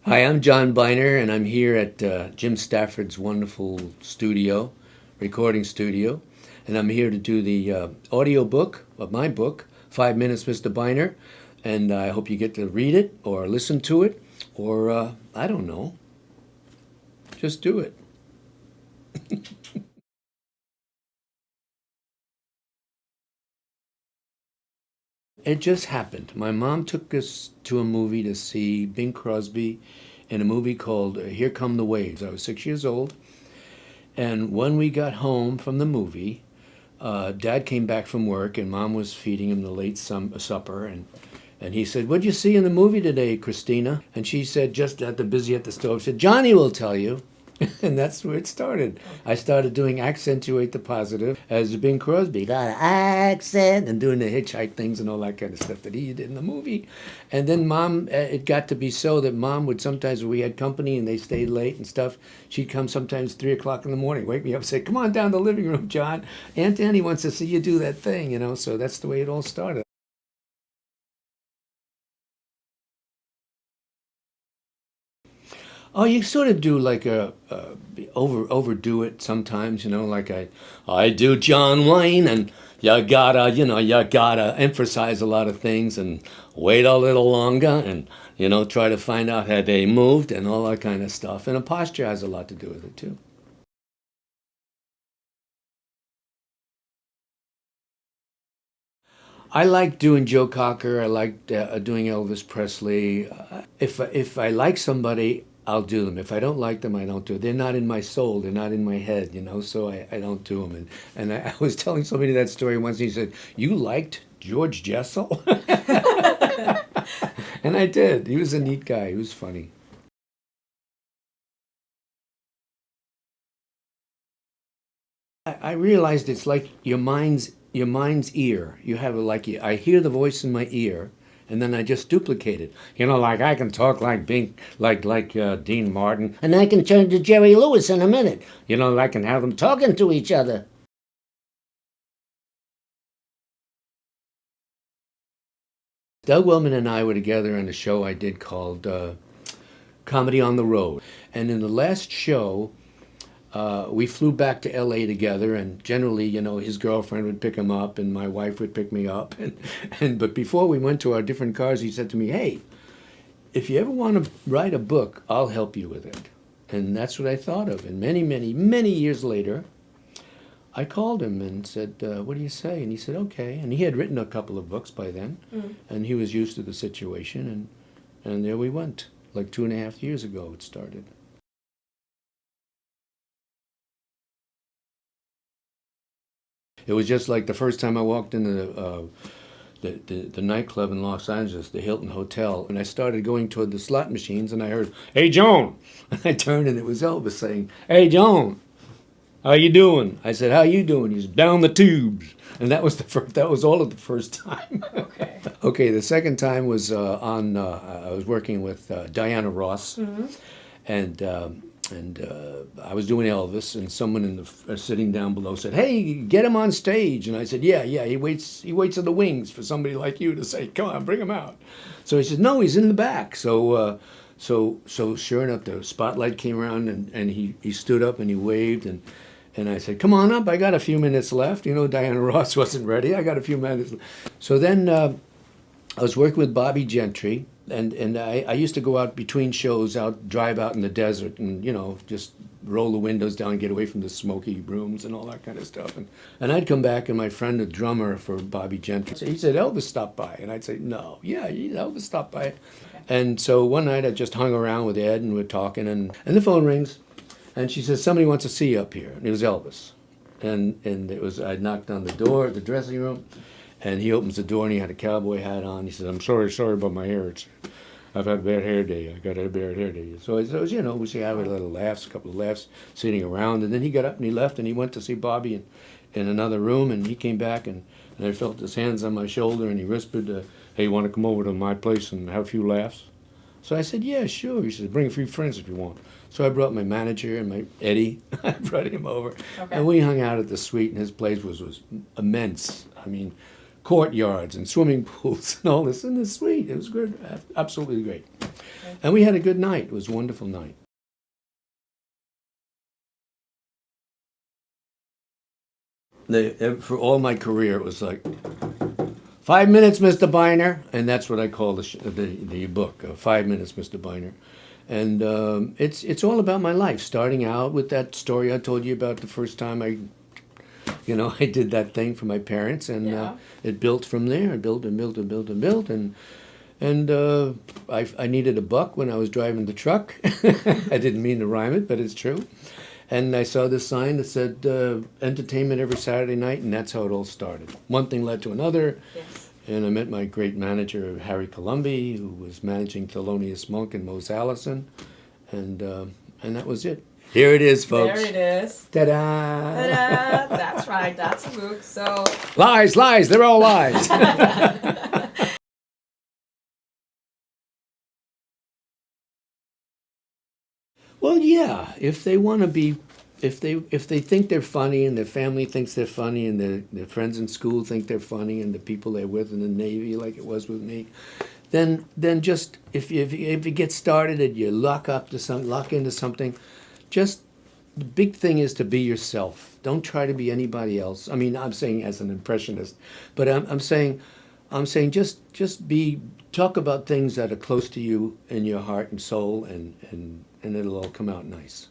Hi, I'm John Byner, and I'm here at Jim Stafford's wonderful studio, recording studio, and I'm here to do the audio book of my book, 5 Minutes, Mr. Byner, and I hope you get to read it or listen to it, or I don't know, just do it. It just happened. My mom took us to a movie to see Bing Crosby in a movie called Here Come the Waves. I was 6 years old. And when we got home from the movie, Dad came back from work, and Mom was feeding him the late supper. And he said, "What'd you see in the movie today, Christina?" And she said, just at the busy at the stove, said, "Johnny will tell you." And that's where it started. I started doing accentuate the positive as Bing Crosby, got an accent, and doing the hitchhike things and all that kind of stuff that he did in the movie. And then Mom, it got to be so that Mom would sometimes, when we had company and they stayed late and stuff, she'd come sometimes 3 o'clock in the morning, wake me up, say, "Come on down to the living room, John. Aunt Annie wants to see you do that thing," you know. So that's the way it all started. Oh, you sort of do like overdo it sometimes, you know, like I do John Wayne, and you gotta emphasize a lot of things and wait a little longer, and try to find out how they moved and all that kind of stuff. And the posture has a lot to do with it too. I like doing Joe Cocker. I like doing Elvis Presley. If I like somebody, I'll do them. If I don't like them, I don't do it. They're not in my soul. They're not in my head, so I don't do them. And I was telling somebody that story once. And he said, "You liked George Jessel?" And I did. He was a neat guy. He was funny. I realized it's like your mind's ear. You have I hear the voice in my ear, and then I just duplicate it. Like I can talk like Dean Martin, and I can turn to Jerry Lewis in a minute. I can have them talking to each other. Doug Wellman and I were together in a show I did called Comedy on the Road, and in the last show, we flew back to LA together, and generally, his girlfriend would pick him up, and my wife would pick me up. But before we went to our different cars, he said to me, "Hey, if you ever want to write a book, I'll help you with it." And that's what I thought of. And many, many, many years later, I called him and said, "What do you say?" And he said, "Okay." And he had written a couple of books by then, and he was used to the situation, and there we went. Like 2.5 years ago, it started. It was just like the first time I walked into the nightclub in Los Angeles, the Hilton Hotel, and I started going toward the slot machines, and I heard, "Hey, Joan!" I turned, and it was Elvis saying, "Hey, Joan, how you doing?" I said, "How you doing?" He's "Down the tubes," and that was the first. That was all of the first time. Okay. Okay, the second time was I was working with Diana Ross, and I was doing Elvis, and someone in the sitting down below said, "Hey, get him on stage." And I said, "Yeah, yeah, he waits in the wings for somebody like you to say, 'Come on, bring him out.'" So he said, "No, he's in the back." So sure enough, the spotlight came around, and he stood up and he waved, and I said, "Come on up, I got a few minutes left." Diana Ross wasn't ready. I got a few minutes. So then I was working with Bobby Gentry, and I used to go out between shows, drive out in the desert, and just roll the windows down, get away from the smoky rooms and all that kind of stuff. And I'd come back, and my friend, the drummer for Bobby Gentry, he said, "Elvis stopped by," and I'd say, "No, yeah, Elvis stopped by." And so one night I just hung around with Ed, and we're talking, and the phone rings, and she says, "Somebody wants to see you up here," and it was Elvis. And it was, I knocked on the door at the dressing room, and he opens the door, and he had a cowboy hat on. He says, sorry about my hair. I've had a bad hair day. I got a bad hair day." So we had a little laughs, a couple of laughs, sitting around. And then he got up and he left, and he went to see Bobby in another room. And he came back, and I felt his hands on my shoulder, and he whispered, "Hey, you want to come over to my place and have a few laughs?" So I said, "Yeah, sure." He said, "Bring a few friends if you want." So I brought my manager and my Eddie. I brought him over, Okay. and we hung out at the suite. And his place was immense. I mean, courtyards and swimming pools and all this in the suite. It was good, absolutely great. And we had a good night. It was a wonderful night. For all my career, it was like 5 minutes, Mr. Byner, and that's what I call the book, 5 minutes, Mr. Byner. And it's all about my life, starting out with that story I told you about the first time I did that thing for my parents, and it built from there. It built and built and built and built, and I needed a buck when I was driving the truck. I didn't mean to rhyme it, but it's true. And I saw this sign that said entertainment every Saturday night, and that's how it all started. One thing led to another. Yes. And I met my great manager, Harry Columbi, who was managing Thelonious Monk and Mose Allison, and that was it. Here it is, folks. There it is. Ta-da! Ta-da! That's right. That's a book. So Lies, lies. They're all lies. Well, yeah. If they want to be, if they think they're funny, and their family thinks they're funny, and their friends in school think they're funny, and the people they're with in the Navy, like it was with me, then just if you get started and you lock into something, just the big thing is to be yourself. Don't try to be anybody else. I mean, I'm saying as an impressionist, but I'm saying just talk about things that are close to you in your heart and soul, and it'll all come out nice.